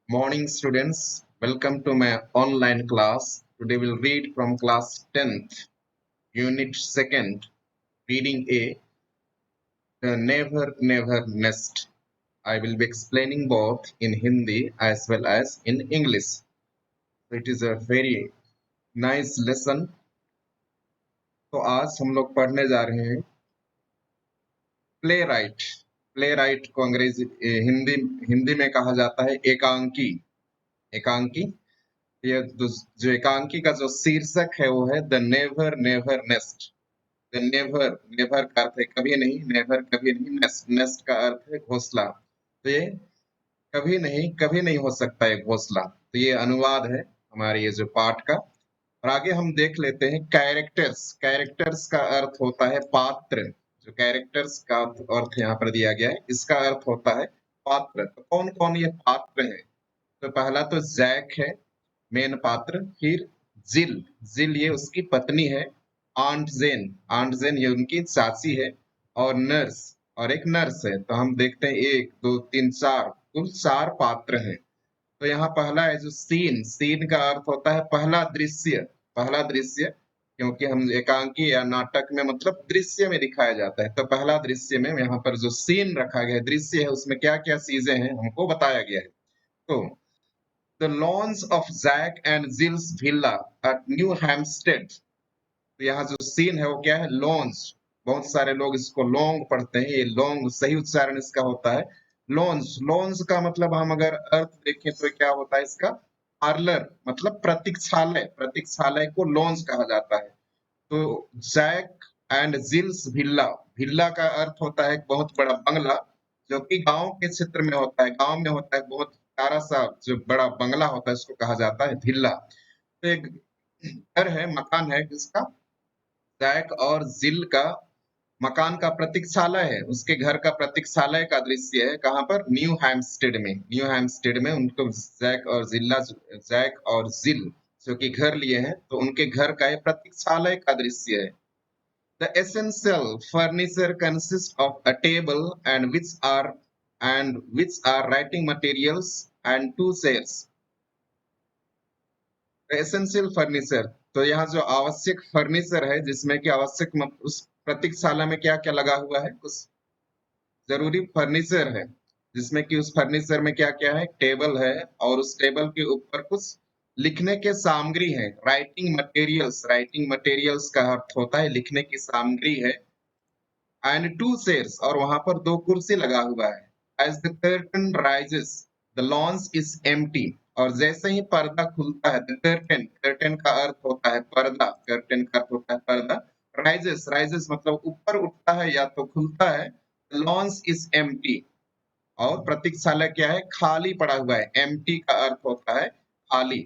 Morning students, welcome to my online class. Today we'll read from class 10th, unit 2nd, reading A, The Never Never Nest. I will be explaining both in Hindi as well as in English. So it is a very nice lesson. तो आज हम लोग पढ़ने जा रहे हैं play right. Play right को अंग्रेजी हिंदी में कहा जाता है एकांकी। एकांकी ये जो एकांकी का जो शीर्षक है वो है the never never nest. The never, never का अर्थ है कभी नहीं, नेवर कभी नहीं, नेस्ट, नेस्ट का अर्थ है घोंसला। तो ये कभी नहीं हो सकता है घोंसला। तो ये अनुवाद है हमारे ये जो पाठ का। और आगे हम देख लेते हैं कैरेक्टर्स। कैरेक्टर्स का अर्थ होता है पात्र। जो कैरेक्टर्स का अर्थ यहाँ पर दिया गया है, इसका अर्थ होता है पात्र। तो कौन कौन ये पात्र है? तो पहला तो जैक है, मेन पात्र। फिर जिल, जिल ये उसकी पत्नी है। आंट जेन, आंट जेन ये उनकी चाची है। और नर्स, और एक नर्स है। तो हम देखते हैं 1 2 3 4, कुल 4 पात्र हैं। तो यहाँ पहला है जो सीन। सीन का अर्थ होता है पहला दृश्य। पहला दृश्य, क्योंकि हम एकांकी या नाटक में मतलब दृश्य में दिखाया जाता है। तो पहला दृश्य में यहाँ पर जो सीन रखा गया है, दृश्य है, उसमें क्या क्या चीजें हैं हमको बताया गया है। तो the lawns of Jack and Jill's villa at New Hampstead. तो यहाँ जो सीन है वो क्या है? लॉन्स। बहुत सारे लोग इसको लॉन्ग पढ़ते हैं, ये लॉन्ग सही उच्चारण इसका होता है लॉन्स। लॉन्स का मतलब हम अगर अर्थ देखें तो क्या होता है इसका? पार्लर, मतलब प्रतीक्षालय। प्रतीक्षालय को लॉन्स कहा जाता है। तो Jack and Jill's villa, villa का अर्थ होता है एक बहुत बड़ा बंगला, जो कि गांव के क्षेत्र में होता है। गांव में होता है बहुत प्यारा सा जो बड़ा बंगला होता है, उसको कहा जाता है विला। तो एक घर है, मकान है जिसका जैक और जिल का मकान का प्रतीक्षालय है, उसके घर का प्रतीक्षालय का दृश्य है। कहाँ पर? न्यू हैम्पस्टेड में। न्यू हैम्पस्टेड में उनको जैक और जिल जो कि घर लिए हैं, तो उनके घर का ये प्रतीक्षालय का दृश्य है। The essential furniture consists of a table and which are writing materials and 2 chairs. Essential furniture, तो यहाँ जो आवश्यक फर्नीचर है, जिसमें कि आवश्यक उस प्रतीक्षाला में क्या क्या लगा हुआ है, कुछ जरूरी फर्नीचर है, जिसमें कि उस फर्नीचर में क्या क्या है? टेबल है, और उस टेबल के ऊपर कुछ लिखने के सामग्री है। राइटिंग मटेरियल्स, राइटिंग मटेरियल्स का अर्थ होता है लिखने की सामग्री है। एंड 2 चेयर्स, और वहां पर 2 कुर्सी लगा हुआ है। As the curtain rises the lawns is empty, और जैसे ही पर्दा खुलता है, द कर्टन, कर्टन का अर्थ होता है पर्दा, कर्टन का अर्थ होता है पर्दा। राइजेस, राइजेस मतलब ऊपर उठता है या तो खुलता है। लॉन्स इज एम्प्टी, और प्रतीक्षालय क्या है? खाली पड़ा हुआ है। एम्प्टी का अर्थ होता है खाली।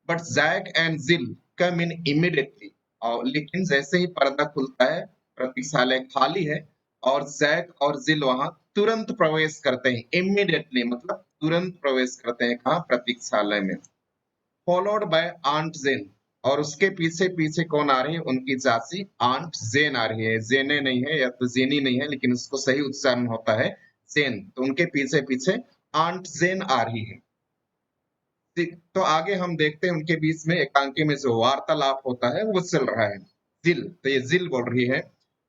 बट जैक एंड जिल कम इन इमीडिएटली, और लेकिन जैसे ही पर्दा खुलता है, प्रतीक्षालय खाली है, और जैक और जिल वहां तुरंत प्रवेश करते हैं। इमीडिएटली मतलब तुरंत प्रवेश करते हैं। कहाँ? प्रतीक्षालय में। फॉलोड बाय आंट जेन, और उसके पीछे पीछे कौन आ रही है? उनकी चाची आंट जेन आ रही है। जेने नहीं है या तो जेनी नहीं है, लेकिन उसको सही उच्चारण होता है जेन। तो उनके पीछे पीछे आंट जेन आ रही है। तो आगे हम देखते हैं उनके बीच में एकांकी में जो वार्तालाप होता है वो चल रहा है। जिल, तो ये जिल बोल रही है,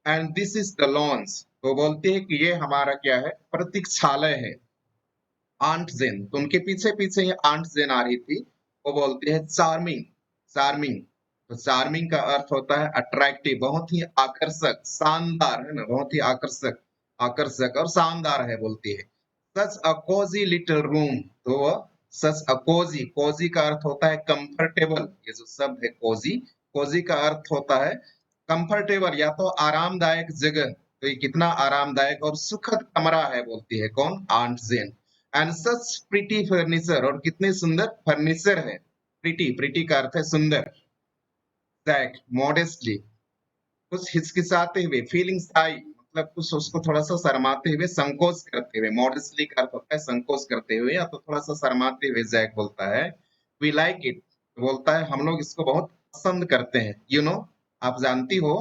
and this is the lawns, तो बोलती है कि ये हमारा क्या है? प्रतीक्षालय है। आंट जेन, तो उनके पीछे पीछे ये आंट जेन आ रही थी। वो बोलती है चार्मिंग, चार्मिंग। तो चार्मिंग का अर्थ होता है अट्रैक्टिव, बहुत ही आकर्षक, शानदार, है ना? बहुत ही आकर्षक, आकर्षक और शानदार है, बोलती है। सच अ कोजी लिटिल रूम, तो वह सच अ कोजी, कोजी का अर्थ होता है कंफर्टेबल। ये जो शब्द है कोजी, कोजी का अर्थ होता है कंफर्टेबल या तो आरामदायक जगह। तो ये कितना आरामदायक और सुखद कमरा है, बोलती है कौन? Aunt Jane. And such pretty furniture, और कितने सुंदर फर्नीचर है। प्रिटी, प्रिटी का अर्थ है सुंदर। जैक मॉडेस्टली, कुछ हिचकिचाते हुए, फीलिंग्स आई मतलब कुछ उसको थोड़ा सा शर्माते हुए, संकोच करते हुए। मॉडेस्टली का अर्थ होता है संकोच करते हुए या तो थोड़ा सा शर्माते हुए जैक बोलता है वी लाइक इट, बोलता है हम लोग इसको बहुत पसंद करते हैं। यू नो, आप जानती हो।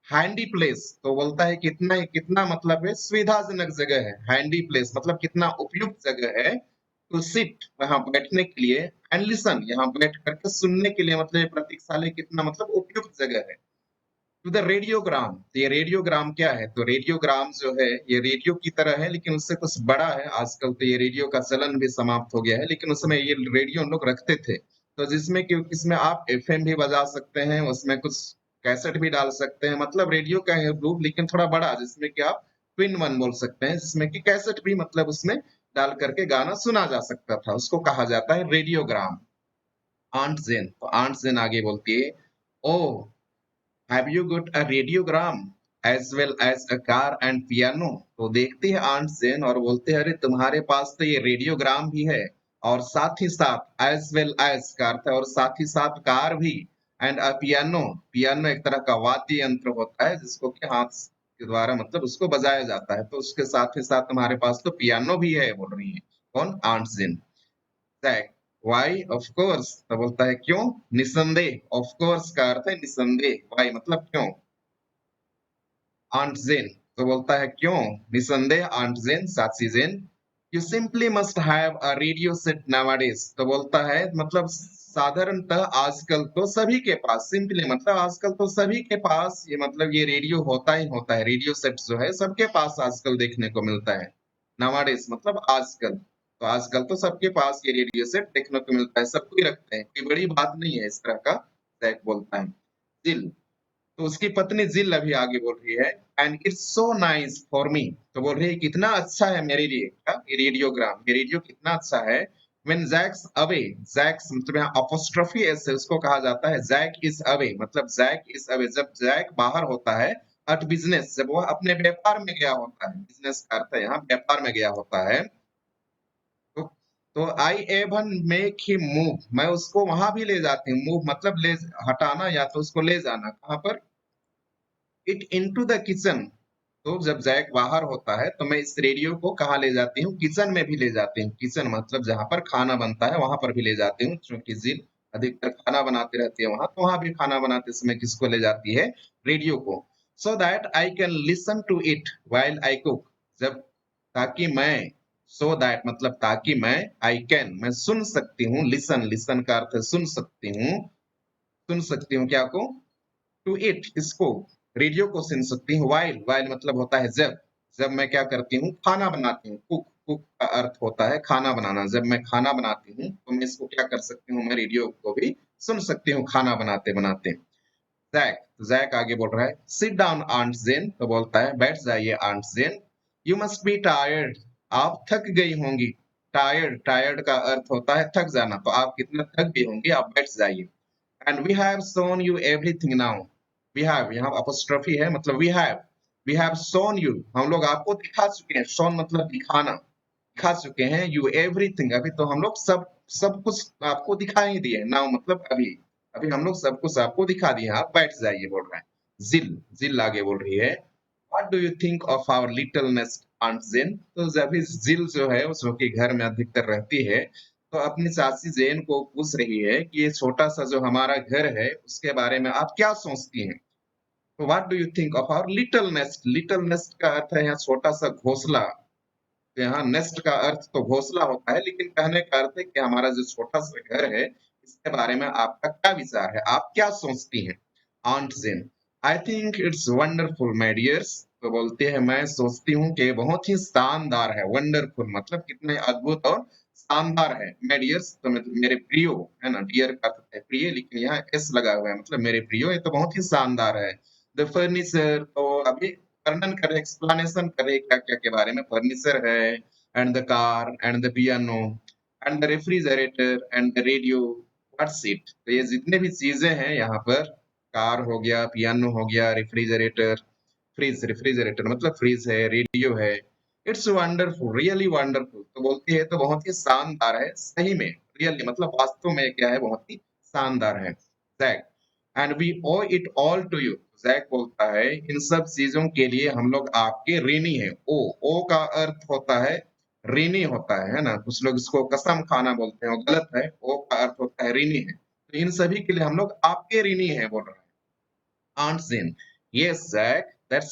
हैंडी प्लेस, तो बोलता है कितना कितना मतलब है सुविधाजनक जगह है। हैंडी प्लेस मतलब कितना उपयुक्त जगह है। टू सिट वहां बैठने के लिए, एंड लिसन यहाँ बैठ करके सुनने के लिए, मतलब ये प्रतीक्षालय कितना मतलब उपयुक्त जगह है। टू द रेडियोग्राम, तो ये रेडियोग्राम क्या है, तो रेडियोग्राम जो है ये रेडियो की तरह है लेकिन उससे कुछ बड़ा है। आजकल तो ये रेडियो का चलन भी समाप्त हो गया है, लेकिन उस समय ये रेडियो हम लोग रखते थे, तो जिसमें कि इसमें आप एफएम भी बजा सकते हैं, उसमें कुछ कैसेट भी डाल सकते हैं, मतलब रेडियो का है रूप लेकिन थोड़ा बड़ा, जिसमें कि आप ट्विन वन बोल सकते हैं, जिसमें कि कैसेट भी मतलब उसमें डाल करके गाना सुना जा सकता था, उसको कहा जाता है रेडियोग्राम। आंट जेन, तो आंट जेन आगे बोलती है, oh have you got a radiogram as well as a car and piano, तो देखती है आंट जेन और बोलते हैं, अरे तुम्हारे पास तो ये रेडियोग्राम भी है और साथ ही साथ एज वेल एज का अर्थ है और साथ ही साथ कार भी, एंड अ पियानो, पियानो एक तरह का वाद्य यंत्र होता है जिसको कि हाथ के द्वारा मतलब उसको बजाया जाता है, तो उसके साथ ही साथ तुम्हारे पास तो पियानो भी है, बोल रही है कौन, Aunt Jane. Zach, why? Of course, तो बोलता है क्यों, निसंदेह, of course का अर्थ है निसंदेह, why मतलब क्यों। आंट जेन, तो बोलता है क्यों, निसंदेह आंट जेन, साक्षी Jane, you simply must have a radio set nowadays, तो बोलता है मतलब साधारणतः आजकल तो सभी के पास, सिंपली मतलब आजकल तो सभी के पास ये मतलब ये रेडियो होता ही होता है, रेडियो सेट जो है सबके पास आजकल देखने को मिलता है। nowadays मतलब आजकल, तो आजकल तो सबके पास ये रेडियो सेट देखने को मिलता है, सब कोई रखते हैं, कोई बड़ी बात नहीं है इस तरह का, जैक बोलता है। जिल, तो उसकी पत्नी जिल अभी आगे बोल रही है, and it's so nice for me, तो बोल रही है कितना अच्छा है मेरे लिए, क्या ये रेडियोग्राम, ये रेडियो कितना अच्छा है। व्हेन जैक्स अवे, जैक्स मतलब यहाँ अपोस्ट्रोफी एस है उसको कहा जाता है, जैक इज अवे मतलब जैक इज अवे, जब जैक बाहर होता है, एट बिजनेस जब वह अपने व्यापार में गया होता है, बिजनेस का अर्थ है यहाँ व्यापार में गया होता है, तो तो आई एवन मेक हिम मूव, मैं उसको वहां भी ले जाती हूँ, मूव मतलब ले हटाना या तो उसको ले जाना, कहाँ पर, इट इनटू द किचन, तो जब जैक बाहर होता है तो मैं इस रेडियो को कहाँ ले जाती हूँ, किचन में भी ले जाती हूँ, किचन मतलब जहां पर खाना बनता है वहां पर भी ले जाती हूँ, क्योंकि जिल अधिकतर खाना बनाती रहती है वहां, तो वहां भी खाना बनाते समय किसको ले जाती है, रेडियो को, so that I can listen to it while I cook, जब ताकि मैं, सो दैट मतलब ताकि मैं, आई कैन मैं सुन सकती हूँ, लिसन, लिसन का अर्थ है सुन सकती हूँ, सुन सकती हूँ क्या को, टू इट इसको, रेडियो को सुन सकती हूँ, वाइल, वाइल मतलब होता है जब, जब मैं क्या करती हूँ, खाना बनाती हूँ, कुक, कुक का अर्थ होता है खाना बनाना, जब मैं खाना बनाती हूँ तो मैं इसको क्या कर सकती हूँ, मैं रेडियो को भी सुन सकती हूँ खाना बनाते बनाते। जैक, तो जैक आगे बोल रहा है, सिट डाउन आंट जेन, तो बोलता है बैठ जाइए Aunt Jane, you must be tired, आप थक गई होंगी, टायर्ड, टायर्ड का अर्थ होता है थक जाना, तो आप कितना थक गई होंगी, आप बैठ जाइए। And we have shown you everything now, we have यहाँ apostrophe है मतलब we have shown you, हम लोग आपको दिखा चुके हैं, shown मतलब दिखाना, दिखा चुके हैं, you everything अभी तो हम लोग सब सब कुछ आपको दिखा ही दिए, now मतलब अभी, अभी हम लोग सब कुछ आपको दिखा दिए, आप बैठ जाइए, बोल रहे हैं। जिल, जिल आगे बोल रही है, what do you think of our little nest aunt Jane, तो जब इस जिल जो है उसो के घर में अधिकतर रहती है, तो अपनी चाची जेन को पूछ रही है कि ये छोटा सा जो हमारा घर है उसके बारे में आप क्या सोचती हैं, तो what do you think of our little nest, little nest का अर्थ है यहाँ छोटा सा घोंसला, तो यहाँ नेस्ट का अर्थ तो घोंसला होता है, लेकिन कहने का अर्थ है कि हमारा जो छोटा सा घर है इसके बारे में आपका क्या विचार है, आप क्या सोचती हैं। Aunt Jane, I think it's wonderful my dears, तो बोलते हैं मैं सोचती हूँ कि बहुत ही शानदार है, वंडरफुल मतलब कितने अद्भुत और शानदार है, माय डियर्स तो मतलब मेरे प्रियो, है ना, डियर का अर्थ है प्रिय लेकिन यहाँ एस लगा हुआ है, मतलब मेरे प्रियो ये तो बहुत ही शानदार है। द फर्नीचर, तो अभी वर्णन करे, एक्सप्लेनेशन करे क्या क्या के बारे में, फर्नीचर है, and the car and the piano and the refrigerator and the radio, what's it, तो ये जितने भी चीजें हैं यहाँ पर, कार हो गया, पियानो हो गया, रेफ्रिजरेटर, फ्रिज, रेफ्रिजरेटर मतलब फ्रिज है, रेडियो है, इट्स वंडरफुल, रियली वंडरफुल, तो बोलती है तो बहुत ही शानदार है, सही में, रियली मतलब वास्तव में क्या है, बहुत ही शानदार है। Jack, and we owe it all to you, Jack बोलता है इन सब चीजों के लिए हम लोग आपके ऋणी हैं, ओ का अर्थ होता है ऋणी होता है ना, कुछ लोग इसको कसम खाना बोलते हैं, वो गलत है, ओ का अर्थ होता है ऋणी है, तो इन सभी के लिए हम लोग आपके ऋणी हैं, बोल रहा है। Aunt Jane, yes, Zach, that's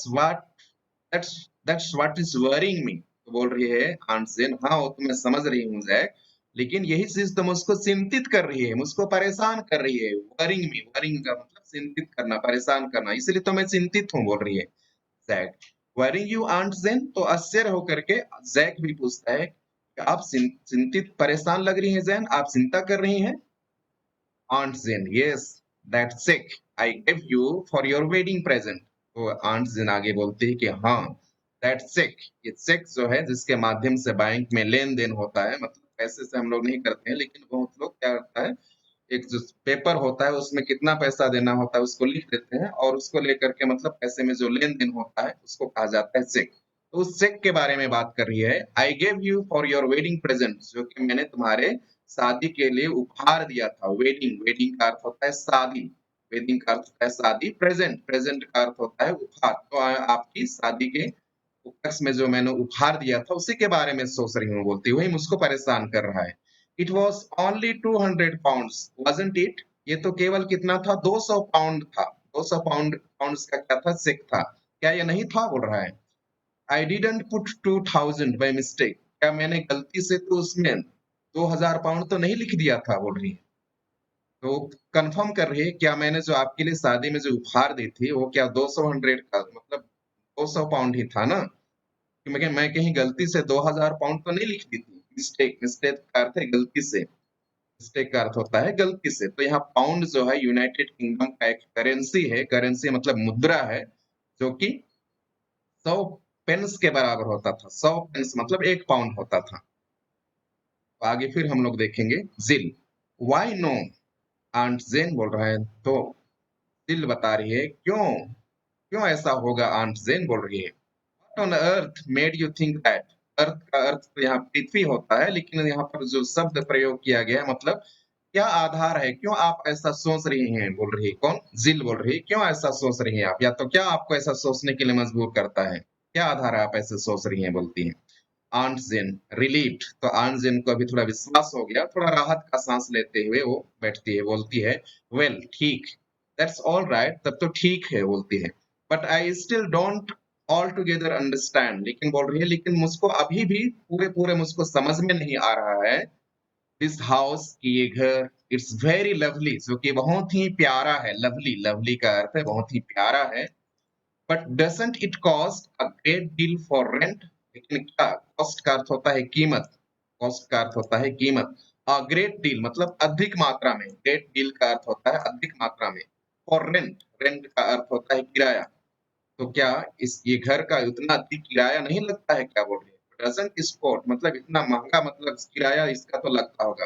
what is worrying me. तो बोल रही है आंट जेन, हाँ वो तो मैं समझ रही हूँ जैक, लेकिन यही चीज तो मुझको चिंतित कर रही है, मुझको परेशान कर रही है। वरिंग का मतलब चिंतित करना, परेशान करना, इसलिए तो मैं चिंतित हूँ, बोल रही है जैक। वरिंग यू आंट जेन, तो आश्चर्य होकर के जैक भी पूछता है कि आप चिंतित परेशान लग रही हैं जैन, आप चिंता कर रही हैं। Aunt Jane, yes that cheque I give you for your wedding present. तो आंट जेन आगे बोलती है कि हाँ दैट चेक, ये चेक जो है जिसके माध्यम से बैंक में लेन देन होता है, मतलब पैसे से हम लोग नहीं करते हैं, लेकिन बहुत लोग क्या करता है, एक जो पेपर होता है उसमें कितना पैसा देना होता है उसको लिख देते हैं, और उसको लेकर के मतलब पैसे में जो लेन देन होता है उसको कहा जाता है चेक। तो उस चेक के बारे में बात कर रही है। I gave you for your wedding present, जो कि मैंने तुम्हारे शादी के लिए उपहार दिया था। वेडिंग, वेडिंग का अर्थ होता है शादी, वेडिंग का अर्थ होता है शादी। प्रेजेंट, प्रेजेंट का अर्थ होता है उपहार। तो आपकी शादी के उपलक्ष्य में जो मैंने उपहार दिया था उसी के बारे में सोच रही हूँ, बोलती वही मुझको परेशान कर रहा है। It was only 200 pounds, wasn't it? ये तो केवल कितना था, 200 पाउंड था। 200 पाउंड्स का क्या था, चेक था। क्या ये नहीं था, बोल रहा है। I didn't put 2000 by mistake, क्या मैंने गलती से तो उसमें 2000 पाउंड तो नहीं लिख दिया था, बोल रही है। तो कंफर्म कर रही है, क्या मैंने जो आपके लिए शादी में जो उपहार दी थी वो क्या 200 हंड्रेड का मतलब 200 पाउंड ही था ना, कि मैं कहीं गलती से 2000 पाउंड तो नहीं लिख दी थी। मिस्टेक, मिस्टेक का अर्थ है गलती से, मिस्टेक का अर्थ होता है गलती से। तो यहाँ पाउंड जो है यूनाइटेड किंगडम का एक करेंसी है, करेंसी मतलब मुद्रा है, जो कि 100 पेंस के बराबर होता था। 100 पेंस मतलब 1 पाउंड होता था। तो आगे फिर हम लोग देखेंगे जिल। वाई नो, आंट जेन बोल रहा है, तो जिल बता रही है क्यों, क्यों ऐसा होगा, आंट जेन बोल रही है। What on earth made you think that, earth का अर्थ तो यहाँ पृथ्वी होता है, लेकिन यहाँ पर जो शब्द प्रयोग किया गया है मतलब क्या आधार है, क्यों आप ऐसा सोच रही हैं, बोल रही है कौन, जिल बोल रही है, क्यों ऐसा सोच रही हैं आप, या तो क्या आपको ऐसा सोचने के लिए मजबूर करता है, क्या आधार है आप ऐसे सोच रही हैं, बोलती है। आंट जेन रिलीव्ड, तो आंट जेन को अभी थोड़ा विश्वास हो गया, थोड़ा राहत का सांस लेते हुए वो बैठती है, बोलती है वेल ठीक, दैट्स ऑल राइट, तब तो ठीक है, बोलती है। But I still don't all together understand, लेकिन बोल रही है लेकिन मुझको अभी भी पूरे पूरे मुझको समझ में नहीं आ रहा है। दिस हाउस, की ये घर, इट्स वेरी लवली, जो कि बहुत ही प्यारा है। लवली, लवली का अर्थ है बहुत ही प्यारा है। But doesn't it cost a great deal for rent, लेकिन क्या, कॉस्ट का अर्थ होता है कीमत, कॉस्ट का अर्थ होता है कीमत। अ ग्रेट डील मतलब अधिक मात्रा में, ग्रेट डील का अर्थ होता है अधिक मात्रा में। फॉर रेंट, रेंट का अर्थ होता है किराया। तो क्या इस ये घर का उतना अधिक किराया नहीं लगता है, क्या बोल रही है। डजंट स्पॉट मतलब इतना महंगा, मतलब किराया इसका तो लगता होगा।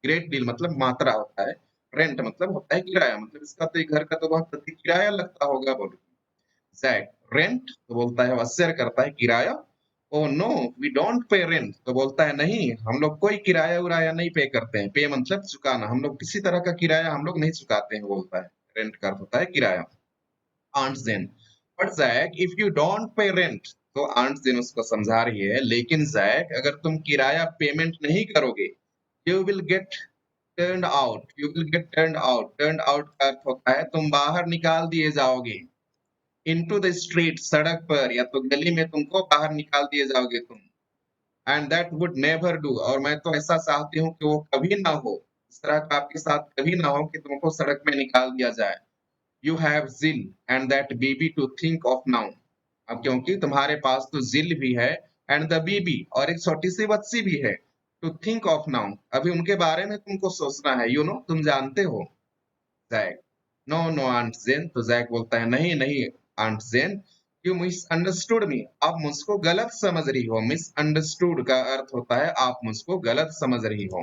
ग्रेट डील मतलब मात्रा होता है, रेंट मतलब होता है किराया, मतलब इसका तो ये घर का तो बहुत अधिक किराया लगता होगा, बोल रही है। Zach, रेंट तो बोलता है, आश्चर्य करता है, किराया। Oh no, we don't pay rent, तो बोलता है नहीं, हम लोग कोई किराया उराया नहीं पे करते हैं। पे मतलब चुकाना, हम लोग किसी तरह का किराया हम लोग नहीं चुकाते हैं, बोलता है। रेंट का अर्थ होता है किराया। Aunt Jane, but Jack if you don't pay rent, तो आंट जेन उसको समझा रही है, लेकिन जैक अगर तुम किराया पेमेंट नहीं करोगे, you will get turned out, you will get turned out. Turned out का अर्थ होता है तुम बाहर निकाल दिए जाओगे। इनटू द स्ट्रीट, सड़क पर या तो गली में तुमको बाहर निकाल दिए जाओगे तुम। And that would never do, और मैं तो ऐसा चाहती हूँ कि वो कभी ना हो, इस तरह का आपके साथ कभी ना हो कि तुमको सड़क में निकाल दिया जाए। You have Jill and that baby to think of now, अब क्योंकि तुम्हारे पास तो जिल भी है, एंड द बेबी और एक छोटी सी बच्ची भी है, टू थिंक ऑफ नाउ अभी उनके बारे में तुमको सोचना है, यू नो तुम जानते हो। जैक, नो नो आंट जेन, तो जैक बोलता है नहीं नहीं आंट जेन, यू मिसअंडरस्टूड मी, आप मुझको गलत समझ रही हो। मिसअंडरस्टूड का अर्थ होता है आप मुझको गलत समझ रही हो।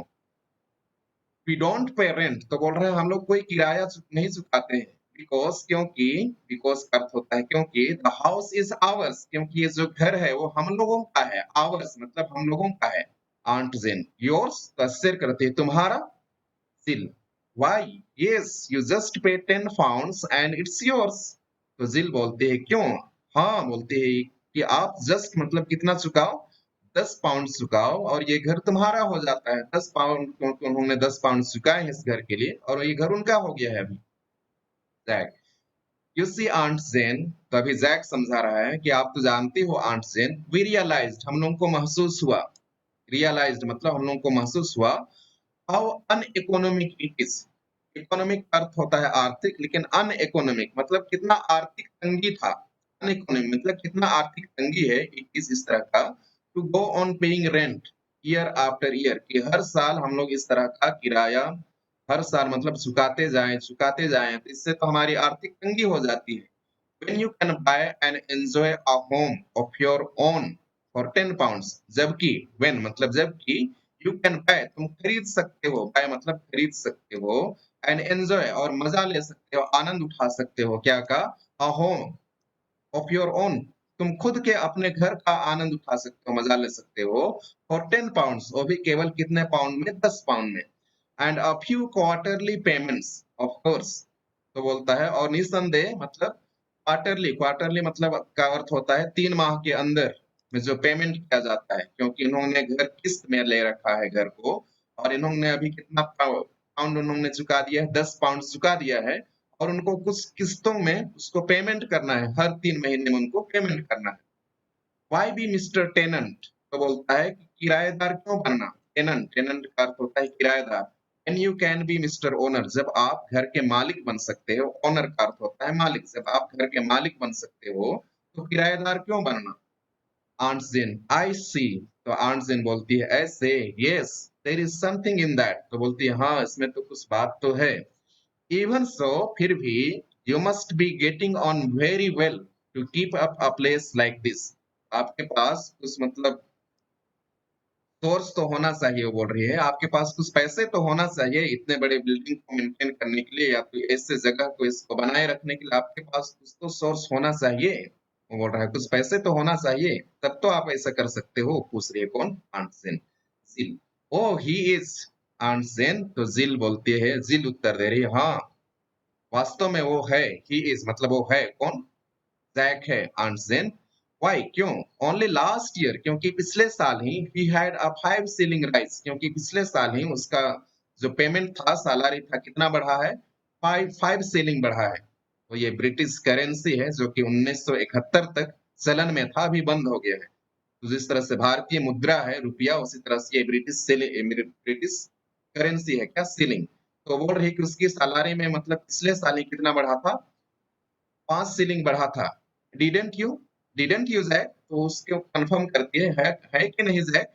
वी डोंट पे रेंट, तो बोल रहे हैं हम लोग कोई किराया नहीं चुकाते हैं। बिकॉज, क्योंकि, बिकॉज का अर्थ होता है क्योंकि, द हाउस इज आवर्स, क्योंकि ये जो घर है वो हम लोगों का है। आवर्स मतलब हम लोगों का है। आंट जेन, योर्स, तो आश्चर्य करते तुम्हारा। जिल, वाई, यस यू जस्ट पे 10 पाउंड्स एंड इट्स योर्स, तो जिल बोलते हैं क्यों, हाँ बोलते हैं कि आप जस्ट मतलब कितना चुकाओ, 10 पाउंड चुकाओ और ये घर तुम्हारा हो जाता है। 10 पाउंड, क्योंकि उन्होंने 10 पाउंड चुकाए हैं इस घर के लिए और ये घर उनका हो गया है अभी। Zach, यू सी आंट जेन, तो अभी जैक समझा रहा है कि आप तो जानती हो आंट जेन, वी रियलाइज्ड, हम लोगों को महसूस हुआ, रियलाइज्ड मतलब हम लोगों को महसूस हुआ, हाउ अनइकोनॉमिक इट इज। इकोनॉमिक अर्थ होता है आर्थिक, लेकिन अनइकोनॉमिक मतलब कितना आर्थिक तंगी था। अनइकोनॉमिक मतलब कितना आर्थिक तंगी है, इट इज इस तरह का, to go on paying rent year after year, कि हर साल हम लोग इस तरह का किराया हर साल मतलब चुकाते जाएं, तो इससे तो हमारी आर्थिक तंगी हो जाती है। When you can buy and enjoy a home of your own for 10 pounds, जबकि when मतलब जबकि you can buy तुम खरीद सकते हो, buy मतलब खरीद सकते हो, and enjoy और मजा ले सकते हो, आनंद उठा सकते हो, क्या का, a home of your own, तुम खुद के अपने घर का आनंद उठा सकते हो, मजा ले सकते हो, for 10 pounds, वो भी केवल कितने पाउंड में, 10 पाउंड में, and a few quarterly payments of course, तो बोलता है और निसंदेह मतलब क्वार्टरली, क्वार्टरली मतलब का अर्थ होता है 3 माह के अंदर में जो पेमेंट किया जाता है, क्योंकि इन्होंने घर किस्त में ले रखा है घर को, और इन्होंने अभी कितना पाउंड उन्होंने चुका दिया है, 10 पाउंड चुका दिया है, और उनको कुछ किस्तों में उसको पेमेंट करना है, हर 3 महीने में उनको पेमेंट करना है। व्हाई बी मिस्टर टेनेंट, तो बोलता है कि किराएदार क्यों बनना, टेनेंट, टेनेंट का अर्थ होता है किराएदार, and you can be mister owner, जब आप घर के मालिक बन सकते हो, ओनर का अर्थ होता है मालिक, जब आप घर के मालिक बन सकते हो तो किराएदार क्यों बनना। आंट जिन, आई सी, तो आंट जिन बोलती है ऐसे, yes there is something in that, तो बोलती है हाँ इसमें तो कुछ बात तो है। इवन सो, फिर भी, you must be getting on very well to keep up a place like this, आपके पास कुछ मतलब सोर्स तो होना चाहिए, वो बोल रही है आपके पास कुछ पैसे तो होना चाहिए इतने बड़े बिल्डिंग को मेंटेन करने के लिए, या तो ऐसे जगह को इसको बनाए रखने के लिए आपके पास कुछ तो सोर्स होना चाहिए। वो बोल रहा है कुछ पैसे तो होना चाहिए, तब तो आप ऐसा कर सकते हो। पूछ रही है कौन, आंटसेन, जिल। ओ ही इज, आंटसेन, तो जिल बोलती है, जिल उत्तर दे रही है हाँ वास्तव में वो है, ही इज मतलब वो है कौन, जैक है, आंटजेन। व्हाई क्यों, ओनली लास्ट ईयर क्योंकि पिछले साल ही, he had a 5 ceiling rise, क्योंकि पिछले साल ही उसका जो पेमेंट था, सैलरी था, कितना बढ़ा है, 5 सीलिंग बढ़ा है। तो ये ब्रिटिश करेंसी है जो कि 1971 तक चलन में था, अभी बंद हो गया है। तो जिस तरह से भारतीय मुद्रा है रुपया, उसी तरह से ये ब्रिटिश करेंसी है क्या, सीलिंग। तो बोल रही कि उसकी सैलरी में मतलब पिछले साल ही कितना बढ़ा था, 5 सीलिंग बढ़ा था। Didn't you, didn't you Jack, तो उसको कंफर्म करती है कि नहीं जैक,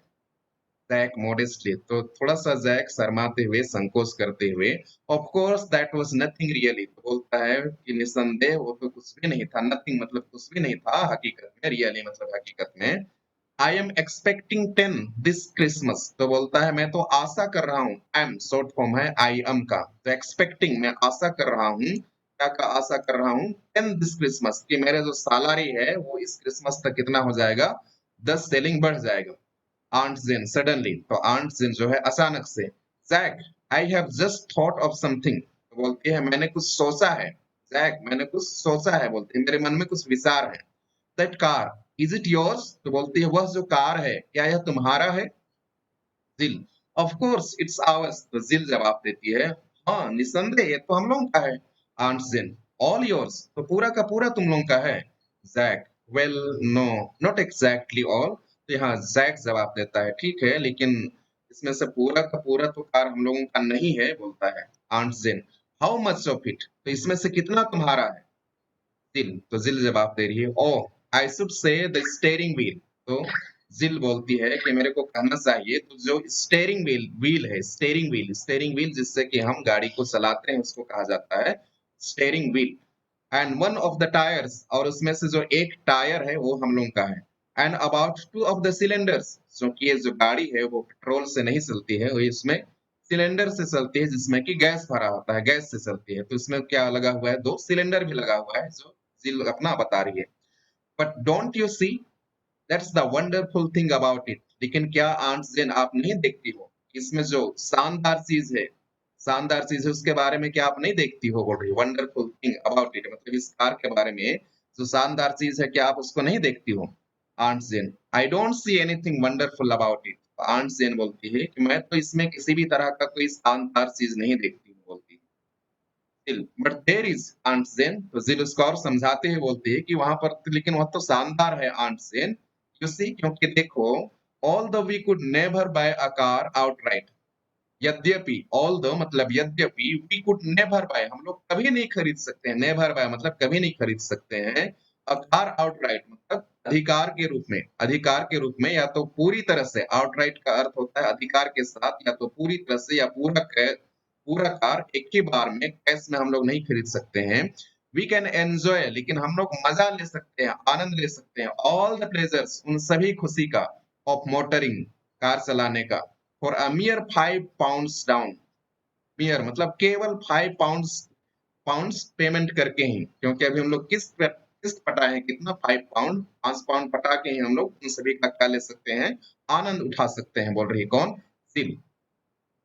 जैक मॉडेस्टली, तो थोड़ा सा जैक शर्माते हुए, संकोच करते हुए, of course that was nothing really, तो बोलता है कि निसंदेह वो तो कुछ भी नहीं था, नथिंग मतलब कुछ भी नहीं था हकीकत में, रियली मतलब हकीकत में। I am expecting 10 this Christmas, तो बोलता है मैं तो आशा कर रहा हूँ, आई एम शॉर्ट फॉर्म है आई एम का, तो एक्सपेक्टिंग मैं आशा कर रहा हूँ, क्या का आशा कर रहा हूँ, 10 दिस क्रिसमस, कि मेरा जो सैलरी है वो इस क्रिसमस तक कितना हो जाएगा, 10 सेलिंग बढ़ जाएगा। आंट जिन सडनली, तो आंट जिन जो है अचानक से, Jack I have just thought of something, तो बोलती है मैंने कुछ सोचा है, जैक मैंने कुछ सोचा है, बोलती है मेरे मन में कुछ विचार है। That car, is it yours, तो बोलती है वह जो कार है क्या यह तुम्हारा है। जिल, ऑफ कोर्स इट्स आवर्स, तो जिल जवाब देती है हाँ निसंदेह ये तो हम लोगों का है। आंट जिन, ऑल योर्स, तो पूरा का पूरा तुम लोगों का है। Jack, well no, not exactly all, तो यहाँ जैक जवाब देता है ठीक है, लेकिन इसमें से पूरा का पूरा तो कार हम लोगों का नहीं है, बोलता है। Aunt Jane, how much of it, तो इसमें से कितना तुम्हारा है। जिल, तो जिल जवाब दे रही है oh I should say the steering wheel, तो जिल बोलती है कि मेरे को कहना चाहिए तो जो स्टेयरिंग व्हील, व्हील है, स्टेयरिंग व्हील, स्टेयरिंग व्हील जिससे कि हम गाड़ी को चलाते हैं उसको कहा जाता है steering wheel. And one of the tyres, और उसमें से जो एक टायर है वो हम लोग का है। And about 2 of the cylinders, क्योंकि ये जो गाड़ी है वो पेट्रोल से नहीं चलती है, वो इसमें सिलेंडर से चलती है जिसमें कि गैस भरा होता है, गैस से चलती है, तो इसमें क्या लगा हुआ है, 2 सिलेंडर भी लगा हुआ है, जो जिल अपना बता रही है। But don't you see, that's the wonderful thing about it, लेकिन क्या आंट जेन आप नहीं देखती हो, इसमें जो शानदार चीज है, शानदार चीज है उसके बारे में क्या आप नहीं देखती हो, बोल रही वंडरफुल थिंग अबाउट इट, मतलब इस कार के बारे में जो शानदार चीज है क्या आप उसको नहीं देखती हो। Aunt Jane, I don't see anything wonderful about it, aunt Jane बोलती है कि मैं तो इसमें किसी भी तरह का कोई शानदार चीज नहीं देखती हूँ, बोलती है। जिल बट देयर इज आंट जेन, तो जिल उसको और समझाते हुए बोलती है कि वहां पर लेकिन वह तो शानदार है आंट जेन, यू सी, क्योंकि देखो, all the we could never buy a car outright, यद्यपि, ऑल्दो मतलब यद्यपि, वी कुड नेवर बाय, हम लोग कभी नहीं खरीद सकते हैं, नेवर बाय मतलब कभी नहीं खरीद सकते हैं, अ कार आउटराइट मतलब अधिकार के रूप में, अधिकार के रूप में, या तो पूरी तरह से, आउटराइट का अर्थ होता है अधिकार के साथ, या तो पूरी तरह से, या पूरा कार एक ही बार में कैश में हम लोग नहीं खरीद सकते हैं। वी कैन एंजॉय, लेकिन हम लोग मजा ले सकते हैं, आनंद ले सकते हैं, ऑल द प्लेजर्स, उन सभी खुशी का, ऑफ मोटरिंग, कार चलाने का, फॉर अ मियर 5 पाउंड्स डाउन, मियर मतलब केवल 5 पाउंड्स पेमेंट करके ही, क्योंकि अभी हम लोग किस्त पटाए हैं कितना, 5 पाउंड, 5 पाउंड पटा के ही हम लोग उन सभी का क्या ले सकते हैं, आनंद उठा सकते हैं, बोल रही है कौन, Jill,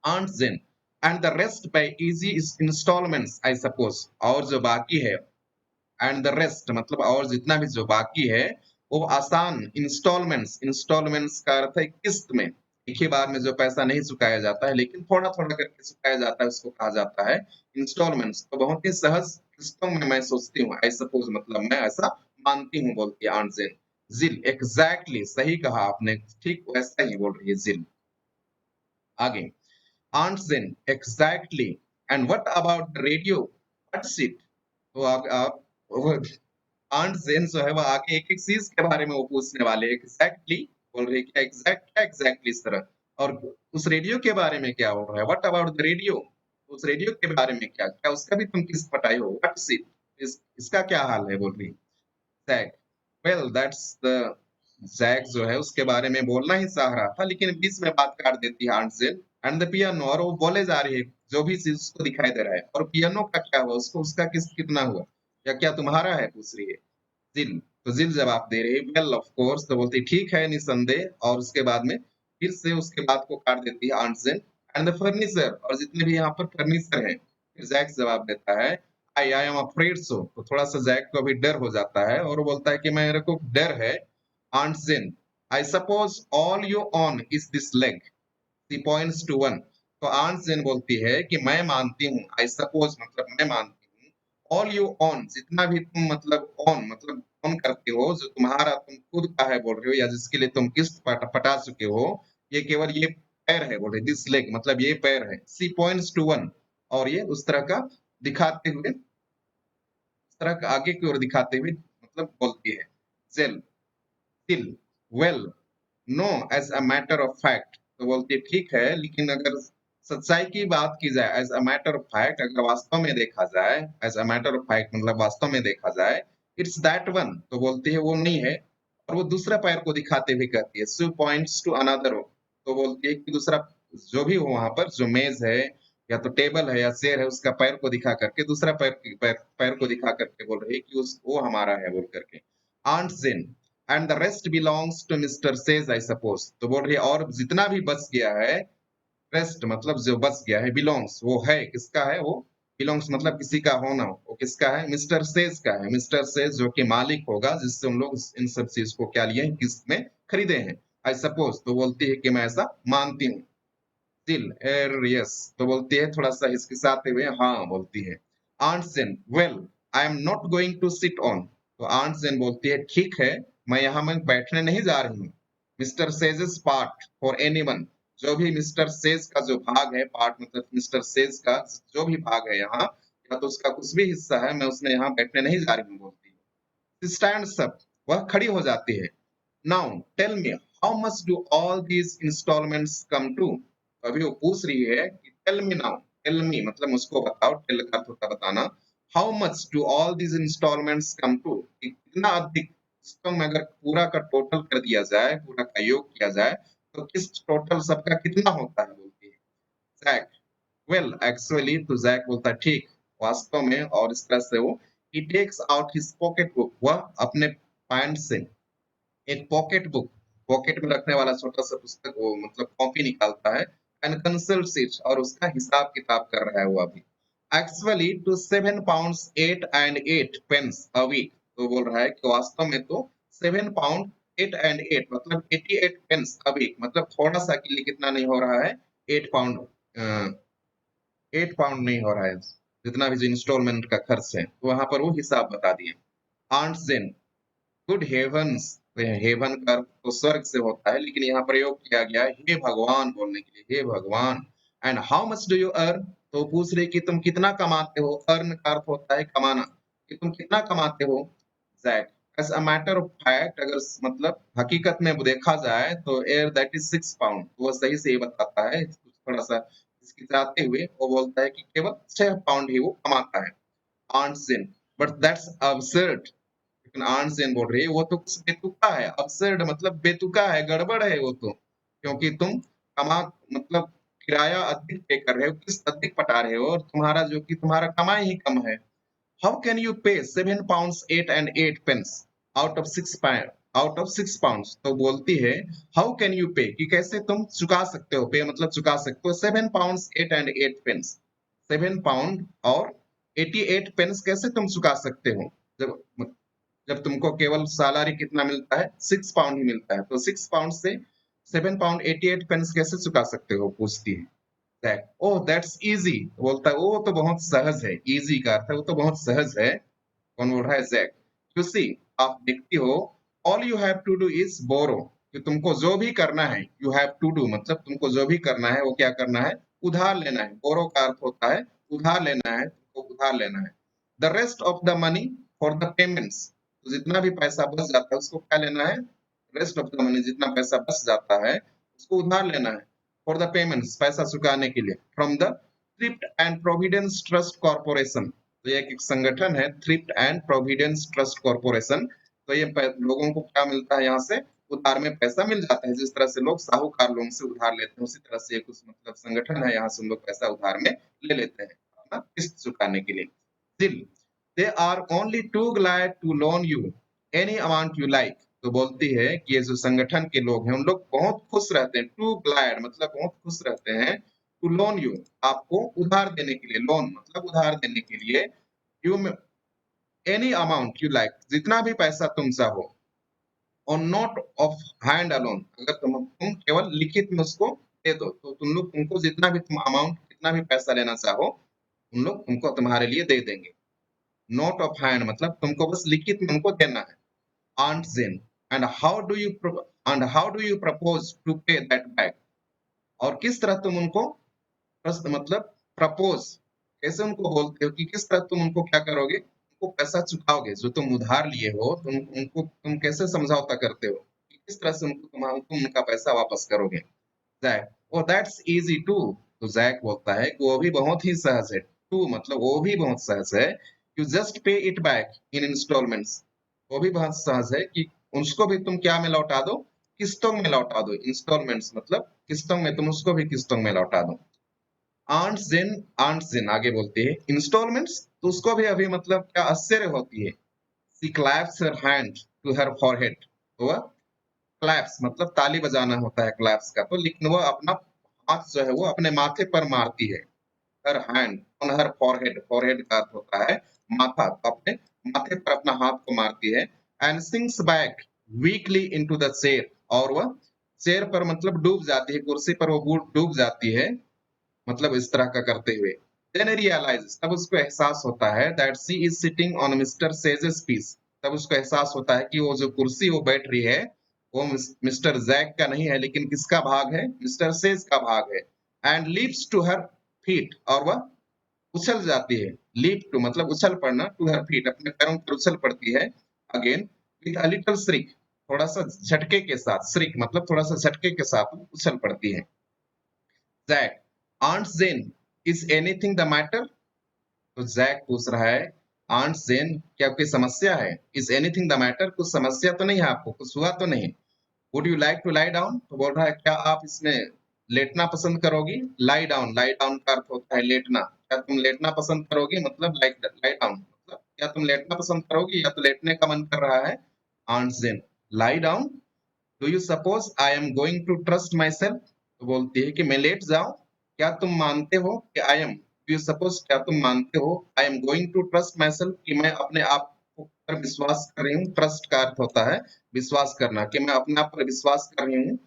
Aunt Jane, and the rest by easy instalments I suppose, और जो बाकी है, एंड द रेस्ट मतलब और जितना भी जो बाकी है, वो आसान, इंस्टॉलमेंट्स, इंस्टॉलमेंट्स का अर्थ है किस्त में, एक ही बार में जो पैसा नहीं चुकाया जाता है लेकिन थोड़ा थोड़ा करके चुकाया जाता है, उसको कहा जाता है इंस्टॉलमेंट्स। तो बहुत ही सहज किस्तों में मैं सोचती हूँ, आई सपोज मतलब मैं ऐसा मानती हूँ, बोलती है आंट जेन। जिल, एग्जैक्टली सही कहा आपने, ठीक वैसा ही बोल रही है जिल। आगे, Aunt Jane, exactly, and what about the radio, what's it, तो आप आंट जेन जो है वो आगे एक एक चीज के बारे में वो पूछने वाले, एग्जैक्टली बोल रहे हैं, क्या एग्जैक्ट, क्या एग्जैक्टली इस तरह, और उस रेडियो के बारे में क्या बोल रहा है, व्हाट अबाउट द रेडियो, उस रेडियो के बारे में क्या, क्या उसका भी तुम किस्त पटाई हो, व्हाट्स इट, इसका क्या हाल है, बोल रही Jack, well that's the, Jack जो है उसके बारे में बोलना ही चाह रहा था, लेकिन बीच में बात काट देती है Aunt Jane, and the piano, और वो बोले जा रही है जो भी चीज उसको दिखाई दे रहा है, और पियानो का क्या हुआ, उसको उसका किस्त कितना हुआ, या क्या तुम्हारा है, पूछ रही है जिल, तो जिल जवाब दे रही है, वेल ऑफ कोर्स, तो बोलती ठीक है निसंदेह, और उसके बाद में फिर से उसके बाद को काट देती है Aunt Jane, and the furniture, और जितने भी यहाँ पर फर्नीचर है, फिर जैक जवाब देता है, आई एम अफ्रेड सो, तो थोड़ा सा जैक को अभी डर हो जाता है, और वो बोलता है कि मेरे को डर है, Aunt Jane, I suppose all you own is this leg, she points to one, तो आंट जेन बोलती है कि मैं मानती हूँ, आई सपोज मतलब मैं मानती हूँ, ऑल यू ऑन जितना भी तुम मतलब ऑन मतलब ऑन करते हो, जो तुम्हारा तुम खुद का है बोल रहे हो, या जिसके लिए तुम किस्त पटा चुके हो, ये केवल ये पैर है, बोल रहे दिस लेग मतलब ये पैर है, सी पॉइंट्स टू वन, और ये उस तरह का दिखाते हुए, उस तरह का आगे की ओर दिखाते हुए मतलब बोलती है, jail, still, well, no, as a matter of fact, तो बोलती है ठीक है, लेकिन अगर सच्चाई की बात की जाए, as a matter of fact, अगर वास्तव में देखा जाए, as a matter of fact मतलब वास्तव में देखा जाए, it's that one, तो बोलती है वो नहीं है, और वो दूसरा पैर को दिखाते हुए कहती है, she points to another, तो बोलती है कि दूसरा जो भी हो वहां पर, जो मेज है या तो टेबल है या चेयर है, उसका पैर को दिखा करके, दूसरा पैर को दिखा करके बोल रही है कि उस वो हमारा है बोल करके, Aunt Jane, and the rest belongs to mister Sage I suppose, तो बोल रही है और जितना भी बच गया है, रेस्ट मतलब जो बच गया है, बिलोंग्स वो है, किसका है वो, बिलोंग्स मतलब किसी का होना, वो किसका है, मिस्टर सेज का है, मिस्टर सेज जो कि मालिक होगा, जिससे हम लोग इन सब चीज को क्या लिए हैं, किस्त में खरीदे हैं, आई सपोज, तो बोलती है कि मैं ऐसा मानती हूँ, स्टिल एर यस, तो बोलती है थोड़ा सा हिचकिचाते हुए हाँ बोलती है, Aunt Jane, well, I am not going to sit on, तो आंट सेन बोलती है ठीक है, मैं यहाँ में बैठने नहीं जा रही हूँ, mister sages part for anyone, जो भी मिस्टर सेज का जो भाग है, पार्ट मतलब मिस्टर सेज का जो भी भाग है यहाँ, या तो उसका कुछ भी हिस्सा है, मैं उसमें यहाँ बैठने नहीं जा रही हूँ, बोलती है, स्टैंड्स अप, वह खड़ी हो जाती है, now tell me how much do all these instalments come to, अभी वो पूछ रही है कि tell me now, tell me मतलब मुझको बताओ, टेल का अर्थ होता है बताना, how much do all these instalments come to, कितना अधिक, इसको में अगर पूरा का टोटल कर दिया जाए, पूरा का योग किया जाए, तो किस टोटल सबका कितना होता है, बोलती है जैक, वेल एक्चुअली, तो जैक बोलता है ठीक, वास्तव में, और इस तरह से वो he takes out his pocket book, वह अपने पैंट से एक पॉकेट में रखने वाला छोटा सा पुस्तक, वो मतलब कॉपी निकालता है, एंड कंसल्ट्स इट, और उसका हिसाब किताब कर रहा है वो अभी, actually two 7 pounds 8 and 8 pence a week, तो बोल रहा है कि वास्तव में तो 7 pound 8 and 8 मतलब 88 pence अ वीक, मतलब थोड़ा सा के लिए कितना नहीं हो रहा है, 8 पाउंड, 8 पाउंड नहीं हो रहा है, जितना भी जो इंस्टॉलमेंट का खर्च है, तो वहां पर वो हिसाब बता दिए। आंट जेन, गुड हेवंस, तो हेवन का अर्थ तो स्वर्ग से होता है, लेकिन यहाँ प्रयोग किया गया है हे भगवान बोलने के लिए, हे भगवान। And how much do you earn, तो पूछ रहे कि तुम कितना कमाते हो। अर्न का अर्थ होता है कमाना, कि तुम कितना कमाते हो। Jack, as a matter of fact, अगर मतलब हकीकत में देखा जाए तो एयर दैट इज 6 पाउंड, वो सही से ये बताता है। थोड़ा सा हिचकिचाते हुए वो बोलता है कि केवल 6 पाउंड ही वो कमाता है। आंट सिन, बट दैट्स absurd, लेकिन आनसेन बोल रही है वो तो कुछ बेतुका है। absurd मतलब बेतुका है, गड़बड़ है वो तो, क्योंकि तुम कमा मतलब किराया अधिक पे कर रहे हो, किस्त अधिक पटा रहे हो, और तुम्हारा जो कि तुम्हारा कमाई ही कम है। हाउ कैन यू पे 7 pounds 8 and 8 pence out of 6 pound, out of 6 pound, तो बोलती है हाउ कैन यू पे, कि कैसे तुम चुका सकते हो, पे मतलब चुका सकते हो 7 pounds 8 and 8 pence, 7 पाउंड और 88 पेंस कैसे तुम चुका सकते हो, जब जब तुमको केवल सैलरी कितना मिलता है, 6 पाउंड ही मिलता है, तो 6 पाउंड से 7 pounds 88 पेंस कैसे चुका सकते हो, पूछती है। दैट, ओह दैट्स इजी, बोलता है वो तो बहुत सहज है। इजी का अर्थ है वो तो बहुत सहज है। कौन बोल रहा है, जैक। यू सी, आप देखती हो, all you have to do is borrow, कि तुमको जो भी करना है, यू हैव टू डू मतलब तुमको जो भी करना है वो क्या करना है, उधार लेना है। बोरो का अर्थ होता है उधार लेना है, तुमको उधार लेना है। The rest of the money for the payments, तो जितना भी पैसा बच जाता है उसको क्या लेना है, रेस्ट ऑफ द मनी, जितना पैसा बच जाता है उसको उधार लेना है। फॉर द पेमेंट्स, पैसा चुकाने के लिए। From the thrift and Providence trust corporation, तो ये एक संगठन है, thrift and Providence trust corporation. तो ये लोगों को क्या मिलता है, यहाँ से उधार में पैसा मिल जाता है। जिस तरह से लोग साहूकार लोगों से उधार लेते हैं, उसी तरह से कुछ मतलब संगठन है, यहाँ से उन लोग पैसा उधार में ले लेते हैं अपना किस्त चुकाने के लिए। Still, they are only too glad to loan you any amount you like, तो बोलती है कि ये जो संगठन के लोग हैं उन लोग बहुत खुश रहते हैं। टू ग्लैड मतलब बहुत खुश रहते हैं। टू लोन यू, आपको उधार देने के लिए, लोन मतलब उधार देने के लिए। You any amount you like, जितना भी पैसा तुम चाहो। और नोट ऑफ हैंड अलोन, अगर तुम केवल लिखित में उसको दे दो, तो तुम लोग तुमको जितना भी तुम अमाउंट, कितना भी पैसा लेना चाहो, उन लोग तुमको तुम्हारे लिए दे देंगे। नोट ऑफ हैंड मतलब तुमको बस लिखित में उनको देना है। Aunt Jane, and how do you propose to pay that back, और किस तरह तुम उनको प्रश्न मतलब प्रपोज, कैसे उनको बोलते हो कि किस तरह तुम उनको क्या करोगे, उनको पैसा चुकाओगे, जो तुम उधार लिए हो तुम कैसे समझौता करते हो कि किस तरह से तुम उनका पैसा वापस करोगे। Jack, oh that's easy too, तो जैक बोलता है कि वो भी बहुत ही सहज है। टू मतलब वो भी बहुत सहज है। You just pay it back in instalments, वो भी बहुत सहज है कि उसको भी तुम क्या में लौटा दो, किस्तों में लौटा दो। इंस्टॉलमेंट्स मतलब किस्तों में, तुम उसको भी किस्तों में लौटा दो। आंट जेन आगे बोलते हैं इंस्टॉलमेंट्स, तो उसको भी अभी मतलब क्या आश्चर्य होती है। She claps her hand to her forehead, तो वह क्लैप्स मतलब ताली बजाना होता है क्लैप्स का, तो लेकिन वह अपना हाथ जो है वो अपने माथे पर मारती है। Her hand on her forehead, forehead का अर्थ होता है माथा, तो अपने माथे पर अपना हाथ को मारती है। And sinks back weekly into the chair, और वह चेयर पर मतलब डूब जाती है, कुर्सी पर वो डूब जाती है, मतलब इस तरह का करते हुए। देन रियलाइज, तब उसको एहसास होता है that she is sitting on mister Sage's piece, तब उसको एहसास होता है कि वो जो कुर्सी वो बैठ रही है वो मिस्टर जैक का नहीं है, लेकिन किसका भाग है, मिस्टर सेज का भाग है। And leaps to her feet, और वह उछल जाती है। लीप टू मतलब उछल पड़ना, टू हर फीट अपने पैरों पर उछल पड़ती है। अगेन विद अ लिटिल श्रिक, थोड़ा सा झटके के साथ, श्रिक मतलब थोड़ा सा झटके के साथ उछल पड़ती है। Jack, Aunt Jane, is anything the matter, तो जैक पूछ रहा है आंट जेन, क्या कोई समस्या है। इज एनीथिंग द मैटर, कुछ समस्या तो नहीं है आपको, कुछ हुआ तो नहीं। Would you like to lie down, तो बोल रहा है क्या आप इसमें लेटना पसंद करोगी। लाई डाउन, लाई डाउन का अर्थ होता है लेटना, क्या तुम लेटना पसंद करोगी, मतलब लाइक लाई डाउन मतलब क्या तुम लेटना पसंद करोगी, या तो लेटने का मन कर रहा है। Aunt Jane, lie down, do you suppose I am going to trust myself, तो बोलती है कि मैं लेट जाऊं, क्या तुम मानते हो कि I am, do you suppose क्या तुम मानते हो, I am going to trust myself, कि मैं अपने आप पर विश्वास कर रही हूँ। ट्रस्ट का अर्थ होता है विश्वास करना, कि मैं अपने आप पर विश्वास कर रही हूँ।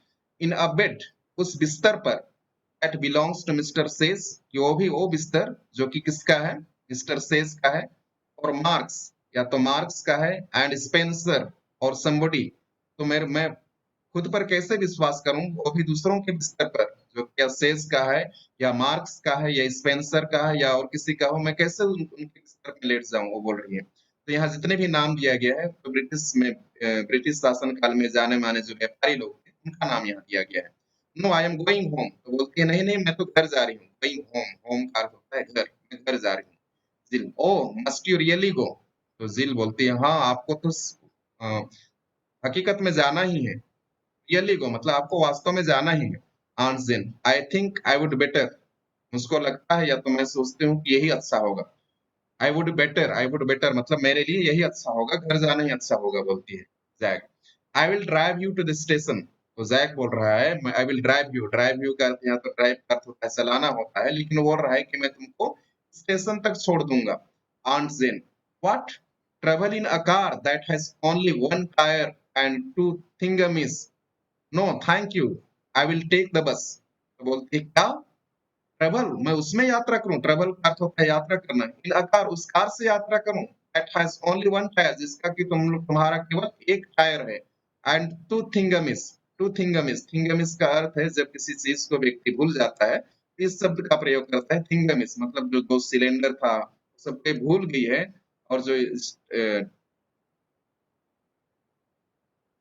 इन अ बेड, उस बिस्तर पर, that belongs to mister Sage, कि वो भी वो बिस्तर जो कि किसका है, मिस्टर सेज का है, और मार्क्स या तो मार्क्स का है, एंड स्पेंसर और समबडी। तो मैं खुद पर कैसे विश्वास करूं, वो भी दूसरों के बिस्तर पर, जो क्या सेज का है या मार्क्स का है या स्पेंसर का है या और किसी का हो, मैं कैसे उनके बिस्तर पर लेट जाऊं, वो बोल रही है। तो यहाँ जितने भी नाम दिया गया है, तो ब्रिटिश शासन काल में जाने माने जो व्यापारी लोग थे, उनका नाम यहाँ दिया गया है। No I am going home, तो बोलती है नहीं नहीं मैं तो घर जा रही हूँ। गोइंग होम, होम का अर्थ होता है घर, मैं घर जा रही हूँ। जिल, ओह मस्ट यू रियली गो, तो जिल बोलती है हाँ आपको तो अ, हकीकत में जाना ही है। रियली गो मतलब आपको वास्तव में जाना ही है। Aunt Jane, I think I would better, मुझको लगता है या तो मैं सोचती हूँ कि यही अच्छा होगा। आई वुड बेटर मतलब मेरे लिए यही अच्छा होगा, घर जाना ही अच्छा होगा, बोलती है Jack. I will drive you to the station, तो जैक बोल रहा है आई विल ड्राइव यू का अर्थ यहाँ तो ड्राइव का अर्थ होता है चलाना होता है, लेकिन वो बोल रहा है कि मैं तुमको स्टेशन तक छोड़ दूंगा। Aunt Jane, what, travel in a car that has only one tyre and two thingummies, no thank you, I will take the bus. तो बोलती है क्या, ट्रेवल मैं उसमें यात्रा करूं, ट्रेवल का अर्थ होता है यात्रा करना, इन अ कार उस कार से यात्रा करूं, that has only one tyre जिसका कि तुम्हारा केवल एक टायर है, एंड टू थिंगमिस का अर्थ है जब किसी चीज को व्यक्ति भूल जाता है, इस शब्द का प्रयोग करता है थिंगमिस, मतलब जो दो सिलेंडर था सबके भूल गई है, और जो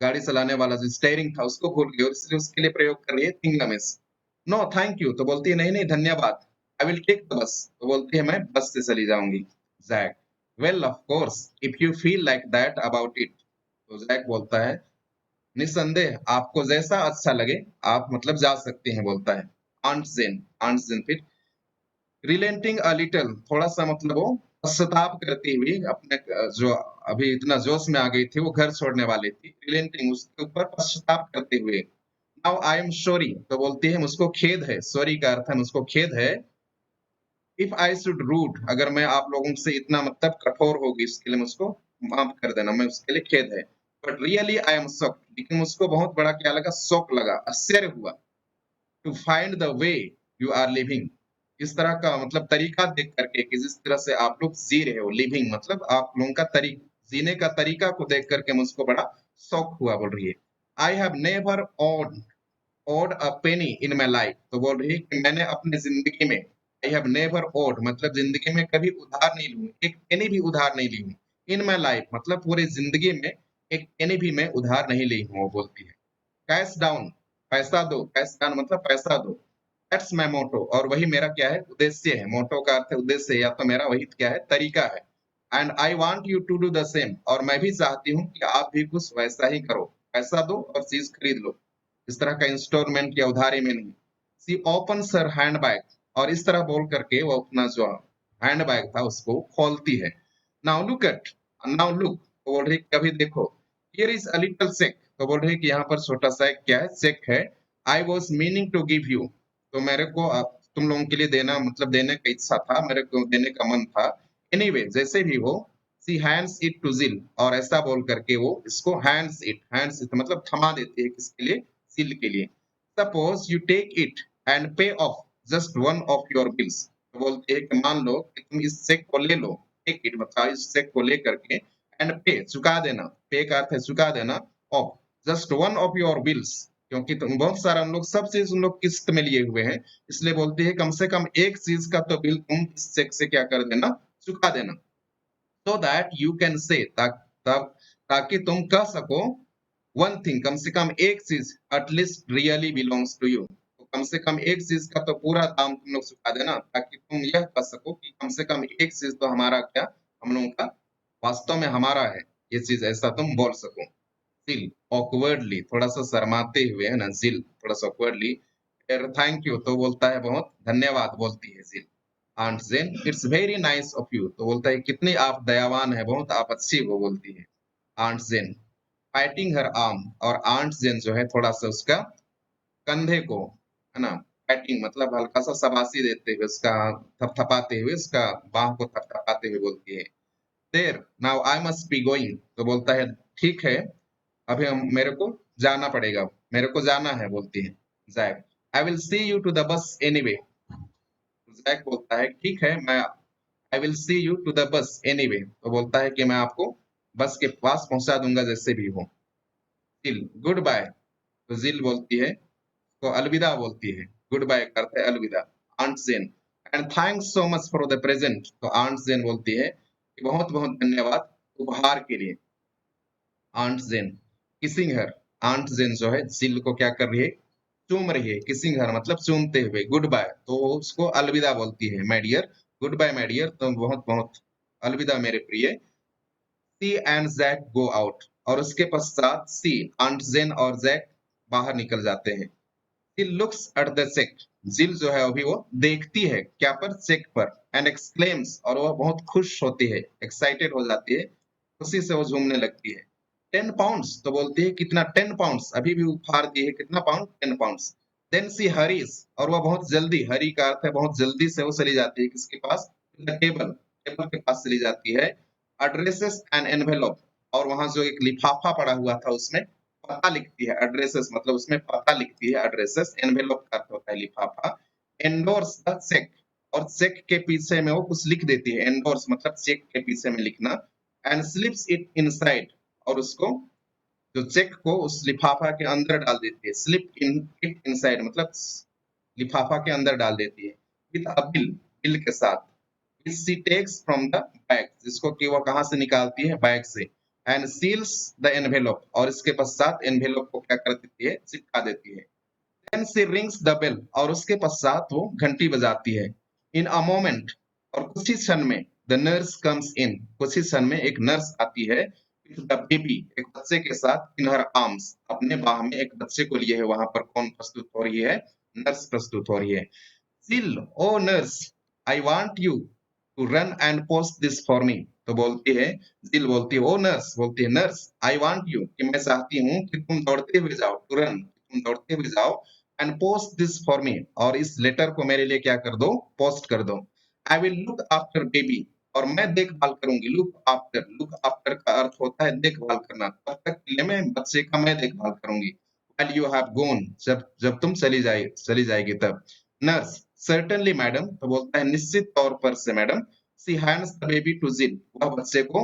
गाड़ी चलाने वाला जो स्टीयरिंग था उसको भूल गई, और इसलिए उसके लिए प्रयोग कर रही है थिंगमिस। नो थैंक यू, तो बोलती है नहीं नहीं धन्यवाद। आई विल टेक द बस, तो बोलती है मैं बस से चली जाऊंगी। Jack, well of course if you feel like that about it, तो जैक बोलता है निस्संदेह आपको जैसा अच्छा लगे आप मतलब जा सकते हैं, बोलता है। आंट जेन फिर रिलेंटिंग अ लिटल, थोड़ा सा मतलब वो पश्चाताप करती हुई अपने जो अभी इतना जोश में आ गई थी, वो घर छोड़ने वाली थी, रिलेंटिंग उसके ऊपर पश्चाताप करते हुए। नाउ आई एम सॉरी, तो बोलती है मुझको खेद है, सॉरी का अर्थ है मुझको खेद है। इफ आई शुड रूड, अगर मैं आप लोगों से इतना मतलब कठोर होगी इसके लिए मुझको माफ कर देना, मैं उसके लिए खेद है। But really I am shocked, लेकिन मुझको बहुत बड़ा क्या लगा, शौक लगा, आश्चर्य हुआ। To find the way you are living, इस तरह का मतलब तरीका देख करके कि जिस तरह से आप लोग जी रहे हो, लिविंग मतलब आप लोगों का तरीका, जीने का तरीका को देख करके मुझको बड़ा शौक हुआ, बोल रही है। I have never owed owed a penny in my life, तो बोल रही है कि मैंने अपनी जिंदगी में, आई हैव नेवर ओड मतलब जिंदगी में कभी उधार नहीं लूं, एक पेनी भी उधार नहीं ली हूं। इन माई लाइफ मतलब पूरी जिंदगी में एक पेनी भी मैं उधार नहीं ली हूं, वो बोलती है। कैश डाउन, पैसा दो, कैश डाउन मतलब पैसा दो। दैट्स माय मोटो, और वही मेरा क्या है, उद्देश्य है। मोटो का अर्थ है उद्देश्य, या तो मेरा वही क्या है, तरीका है। And I want you to do the same, और मैं भी चाहती हूँ कि आप भी कुछ वैसा ही करो, पैसा दो और चीज खरीद लो, इस तरह का इंस्टॉलमेंट या उधारी में नहीं। सी ओपन्स हर हैंडबैग, और इस तरह बोल करके वो अपना जो हैंडबैग था उसको खोलती है। नाउ लुक, तो बोल रही कभी देखो, here is a little cheque, तो बोल रही कि यहाँ पर छोटा सा एक क्या है, चेक है। I was meaning to give you, तो मेरे को तुम लोगों के लिए देना मतलब देने का इच्छा था, मेरे को देने का मन था। एनीवे जैसे भी हो, सी हैंड्स इट टू जिल, और ऐसा बोल करके वो इसको हैंड्स इट मतलब थमा देती है, किसके लिए, जिल के लिए। Suppose you take it and pay off just one of your bills, तो बोलते हैं कि मान लो कि तुम इस चेक को ले लो, टेक इट मतलब इस चेक को ले करके, एंड पे चुका देना, पे का अर्थ है चुका देना, of just one of your bills, क्योंकि तुम बहुत सारा हम लोग सब चीज उन लोग किस्त में लिए हुए हैं, इसलिए बोलती है कम से कम एक चीज का तो बिल तुम इस चेक से क्या कर देना, चुका देना। So that you can say, ताकि तुम कह सको, वन थिंग कम से कम एक चीज, at least really belongs to you, तो कम से कम एक चीज का तो पूरा दाम तुम लोग चुका देना, ताकि तुम यह कह सको कि कम से कम एक चीज तो हमारा क्या, हम लोगों का वास्तव में हमारा है, ये चीज ऐसा तुम बोल सको। जिल, ऑकवर्डली थोड़ा सा शर्माते हुए, है ना, जिल थोड़ा सा ऑकवर्डली। फिर थैंक यू, तो बोलता है बहुत धन्यवाद, बोलती है Jill. Aunt Jane, it's very nice of you, तो बोलता है कितनी आप दयावान है, बहुत आप अच्छी हो, बोलती है। आंट जेन फाइटिंग हर आर्म, और आंट जेन जो है थोड़ा सा उसका कंधे को, है ना, फाइटिंग मतलब हल्का सा शाबाशी देते हुए, उसका थपथपाते हुए, उसका बाह को थपथपाते हुए बोलती है। There, now I must be going, तो बोलता है ठीक है, अभी हम मेरे को जाना पड़ेगा, मेरे को जाना है, बोलती है। Jack, I will see you to the bus anyway, Jack बोलता है ठीक है, मैं I will see you to the bus anyway, तो बोलता है कि मैं आपको बस के पास पहुंचा दूंगा जैसे भी हो। जिल गुड बाय, तो जिल बोलती है तो अलविदा बोलती है, गुड बाय करते है अलविदा। Aunt Jane and thanks so much for the present, तो आंट जेन बोलती है कि बहुत बहुत धन्यवाद उपहार के लिए। Aunt Jane kissing her, Aunt Jane जो है जिल को क्या कर रही है, चूम रही है। किसिंग हर मतलब चूमते हुए। गुड बाय तो वो उसको अलविदा बोलती है, my dear, goodbye my dear, तो बहुत बहुत अलविदा मेरे प्रिय। She and Jack go out, और उसके पश्चात सी, आंट जेन और जैक बाहर निकल जाते हैं। जिल लुक्स एट द चेक, जिल जो है अभी वो देखती है क्या पर, चेक पर, एंड एक्सक्लेम्स, और वह बहुत खुश होती है, एक्साइटेड हो जाती है, खुशी से वो झूमने लगती है। 10 पाउंड्स, तो बोलती है कितना, 10 पाउंड्स, अभी भी उपहार दी है, कितना पाउंड, 10 पाउंड्स। देन सी हरीज, और वह बहुत जल्दी, हरी का अर्थ है बहुत जल्दी से वो चली जाती है किसके पास, टेबल, टेबल के पास चली जाती है। एड्रेसेस एंड एनवेलप, और वहां जो एक लिफाफा पड़ा हुआ था उसमें पता लिखती है। एड्रेसेस मतलब उसमें पता लिखती है, एड्रेसेस, एनवेलप का अर्थ होता है लिफाफा। एंडोर्स द चेक, और चेक के पीछे में वो कुछ लिख देती है। एंडोर्स मतलब चेक के पीछे में लिखना। एंड स्लिप्स इट इनसाइड, और उसको, जो चेक को उस लिफाफा के अंदर डाल देती है। स्लिप इन इट इनसाइड मतलब लिफाफा के अंदर डाल देती है। विद अ बिल, बिल के साथ। which she takes from the bag, जिसको कि वो कहाँ से निकालती है, बैग से। एंड सील्स द एनवेलप, और इसके पश्चात एनवेलप को क्या कर देती है, चिपका देती है। Then she rings the bell, और उसके पश्चात वो घंटी बजाती है। इन अ मोमेंट, और कुछ ही क्षण में, द नर्स कम्स इन, कुछ ही क्षण में एक नर्स आती है। विद द बेबी, एक बच्चे के साथ, इन हर आर्म्स, अपने बाह में एक बच्चे को लिए है। वहां पर कौन प्रस्तुत हो रही है, नर्स प्रस्तुत हो रही है। Jill oh nurse, I want you to run and post this for me, तो बोलती है, जिल बोलती है, ओ नर्स, बोलती है नर्स, आई वांट यू, कि मैं चाहती हूँ कि तुम दौड़ते हुए जाओ, टू रन, तुम दौड़ते हुए जाओ, एंड पोस्ट दिस फॉर मी, और इस लेटर को मेरे लिए क्या कर दो, पोस्ट कर दो। I will look after baby, और मैं देखभाल करूंगी। लुक आफ्टर, लुक आफ्टर का अर्थ होता है देखभाल करना, तब तक के लिए मैं बच्चे का मैं देखभाल करूंगी। While you have gone, जब जब तुम चली जाएगी तब। नर्स सर्टेनली मैडम, तो बोलता है निश्चित तौर पर से madam. She hands the baby to Jill, वह बच्चे को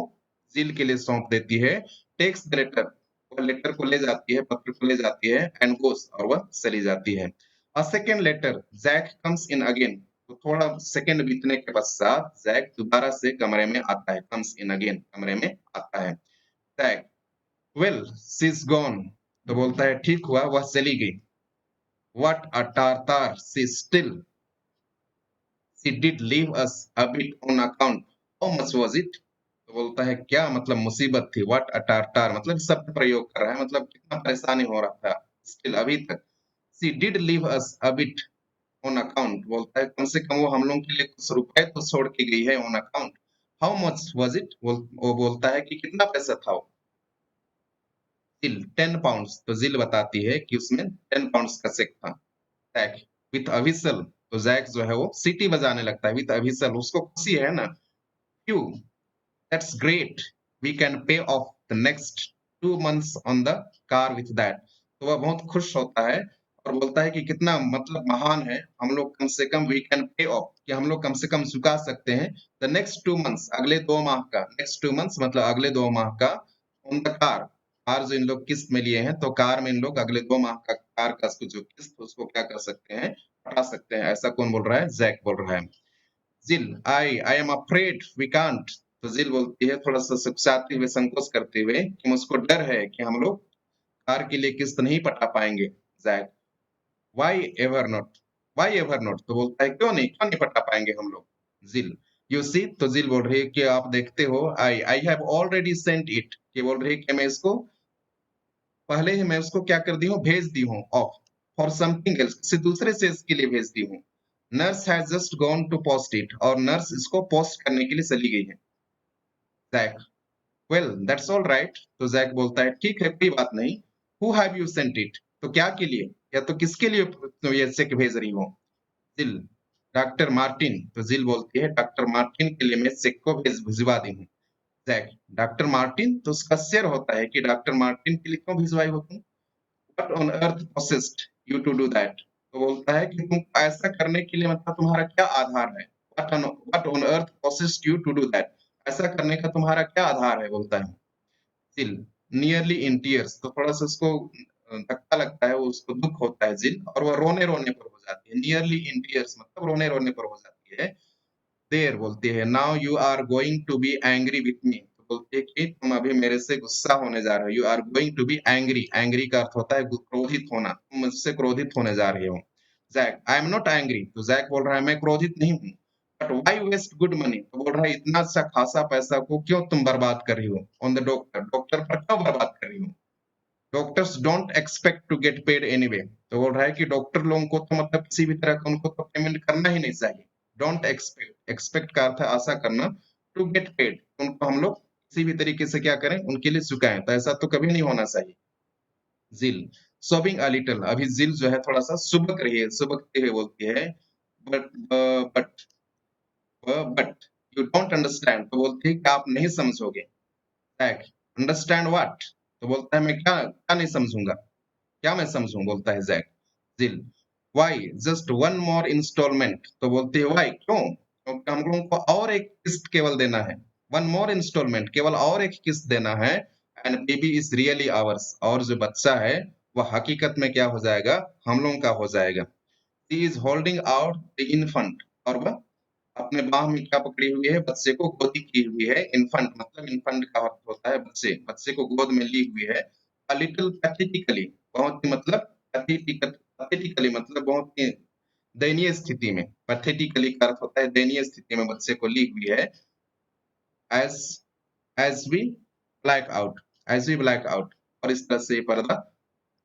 जिल के लिए सौंप देती है। टेक्स द लेटर, वह लेटर को ले जाती है, पत्र को ले जाती है। एंड गोस, और वह चली जाती है। A second later, Jack comes in again, तो थोड़ा सेकंड बीतने के पश्चात जैक दोबारा से कमरे में आता है। कम्स इन अगेन, कमरे में आता है। Jack, well she is gone, तो बोलता है ठीक हुआ वह चली गई। What a tartar she still, she did leave us a bit on account, how much was it, तो बोलता है क्या मतलब मुसीबत थी। व्हाट अ टारटार मतलब शब्द प्रयोग कर रहा है, मतलब कितना परेशानी हो रहा था, स्टिल अभी तक। She did leave us a bit on account, बोलता है कम से कम वो हम लोगों के लिए कुछ रुपए तो छोड़ के गई है on account. How much was it, वो बोलता है कि कितना पैसा था वो। जिल 10 पाउंड्स, तो जिल बताती है कि उसमें 10 पाउंड्स का चेक था। जैक विथ अ व्हिसल, तो जैक जो है वो सीटी बजाने लगता है। विथ अ व्हिसल, उसको खुशी है ना। क्यू, that's great, we can pay off the next 2 months on the car with that, तो वह बहुत खुश होता है और बोलता है कि कितना मतलब महान है, हम लोग कम से कम वी कैन पे ऑफ, कि हम लोग कम से कम चुका सकते हैं। द नेक्स्ट 2 months, अगले 2 माह का, नेक्स्ट 2 months मतलब अगले 2 माह का। ऑन द कार, कार जो इन लोग किस्त में लिए हैं, तो कार में इन लोग अगले 2 माह का कार का जो किस्त उसको क्या कर सकते हैं, हटा सकते हैं। ऐसा कौन बोल रहा है, जैक बोल रहा है। Jill, I am afraid we can't, तो जिल बोलती है थोड़ा सा सकुचाते हुए, संकोच करते हुए, कि मुझको डर है कि हम लोग कार के लिए किस्त नहीं पटा पाएंगे। Jack, why ever not, why ever not, तो बोलता है क्यों नहीं पटा पाएंगे हम लोग। जिल, यू सी, तो जिल बोल रही है कि आप देखते हो, I I have already sent it, कि बोल रही है कि मैं इसको पहले ही मैं उसको क्या कर दी हूँ, भेज दी हूँ ऑफ, फॉर समथिंग एल्स, किसी दूसरे से इसके लिए भेज दी हूँ। Nurse has just gone to post it, और नर्स इसको पोस्ट करने के लिए चली गई है। Jack, well that's all right, तो जैक बोलता है ठीक है कोई बात नहीं। Who have you sent it, तो क्या के लिए, या तो किसके लिए तो ये चेक भेज रही हो। जिल, डॉक्टर मार्टिन, तो जिल बोलती है डॉक्टर मार्टिन के लिए मैं चेक को भिजवा दी हूँ। जैक, डॉक्टर मार्टिन, तो उसका शेयर होता है कि डॉक्टर मार्टिन के लिए क्यों भिजवाई हो तुम। What on earth possessed you to do that, तो बोलता है कि तुम ऐसा करने के लिए मतलब तुम्हारा क्या आधार है। What on earth possessed you to do that? ऐसा करने का तुम्हारा क्या आधार है, बोलता है। जिल, नियरली इन टीयर्स, तो थोड़ा सा उसको धक्का लगता है, उसको दुख होता है जिल, और वो रोने रोने पर हो जाती है। नियरली इन टीयर्स मतलब रोने रोने पर हो जाती है। देर बोलती है now you are going to be angry with me, तो बोलती है कि तुम अभी मेरे से गुस्सा होने जा रहे हो। You are going to be angry, angry का अर्थ होता है क्रोधित होना, तुम मुझसे क्रोधित होने जा रहे हो। Jack, I am not angry, तो जैक बोल रहा है मैं क्रोधित नहीं हूँ। But why waste good money, तो बोल रहा है इतना अच्छा खासा पैसा को क्यों तुम बर्बाद कर रही हो ऑन द डॉक्टर, डॉक्टर पर क्यों बर्बाद कर रही हो। Doctors don't expect to get paid anyway, तो बोल रहा है कि डॉक्टर लोगों को तो मतलब किसी भी तरह का उनको तो पेमेंट करना ही नहीं चाहिए। डोंट एक्सपेक्ट, एक्सपेक्ट का अर्थ है आशा करना, टू गेट पेड, उनको हम लोग किसी भी तरीके से क्या करें, उनके लिए चुकाएं, तो ऐसा तो कभी नहीं होना चाहिए। जिल, सोबिंग अ लिटिल, अभी जिल जो है थोड़ा सा सुबक रही है, सुबकते हुए बोलती है। But but but you don't understand, तो बोलती है कि आप नहीं समझोगे। बैक, अंडरस्टैंड व्हाट, तो बोलता है मैं क्या क्या नहीं समझूंगा, क्या मैं समझूं, बोलता है Jack. Jill, why just one more instalment, तो बोलती है व्हाई क्यों, क्योंकि हम लोगों को और एक किस्त केवल देना है। वन मोर इंस्टॉलमेंट, केवल और एक किस्त देना है। And baby is really hours, और जो बच्चा है वह हकीकत में क्या हो जाएगा, हम लोगों का हो जाएगा। She is holding out the infant, और वह अपने बाह में क्या पकड़ी हुई है, बच्चे को गोदी की हुई है। इन्फंट मतलब इन्फंट का अर्थ होता है बच्चे, बच्चे को गोद में ली हुई है। अ लिटिल पैथेटिकली, बहुत ही मतलब पैथेटिकली मतलब बहुत ही दयनीय स्थिति में। पैथेटिकली का अर्थ होता है दयनीय स्थिति में बच्चे को ली हुई है। As as we black out, as we black out, और इस तरह से ये पर्दा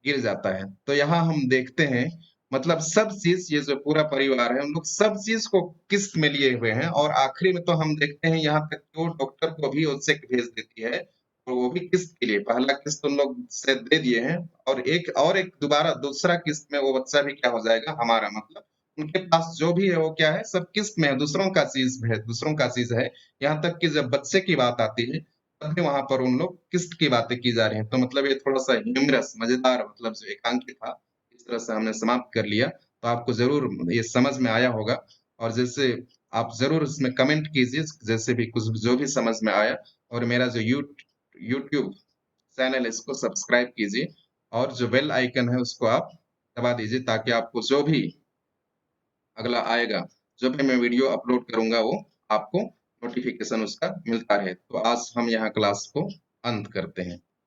गिर जाता है। तो यहाँ हम देखते हैं मतलब सब चीज, ये जो पूरा परिवार है, हम लोग सब चीज को किस्त में लिए हुए हैं, और आखिरी में तो हम देखते हैं यहाँ तक कि वो डॉक्टर को भी वो चेक भेज देती है, और वो भी किस्त के लिए, पहला किस्त उन लोग से दे दिए हैं, और एक दोबारा दूसरा किस्त में वो बच्चा भी क्या हो जाएगा, हमारा, मतलब उनके पास जो भी है वो क्या है, सब किस्त में है, दूसरों का चीज है, दूसरों का चीज है। यहाँ तक कि जब बच्चे की बात आती है तब भी वहां पर उन लोग किस्त की बातें की जा रही हैं। तो मतलब ये थोड़ा सा ह्यूमरस, मजेदार, मतलब जो एकांकी था, इस तरह से हमने समाप्त कर लिया। तो आपको जरूर ये समझ में आया होगा, और जैसे आप जरूर इसमें कमेंट कीजिए, जैसे भी कुछ जो भी समझ में आया। और मेरा जो यूट्यूब चैनल है इसको सब्सक्राइब कीजिए, और जो बेल आइकन है उसको आप दबा दीजिए, ताकि आपको जो भी अगला आएगा, जब भी मैं वीडियो अपलोड करूंगा वो आपको नोटिफिकेशन उसका मिलता रहे। तो आज हम यहाँ क्लास को अंत करते हैं।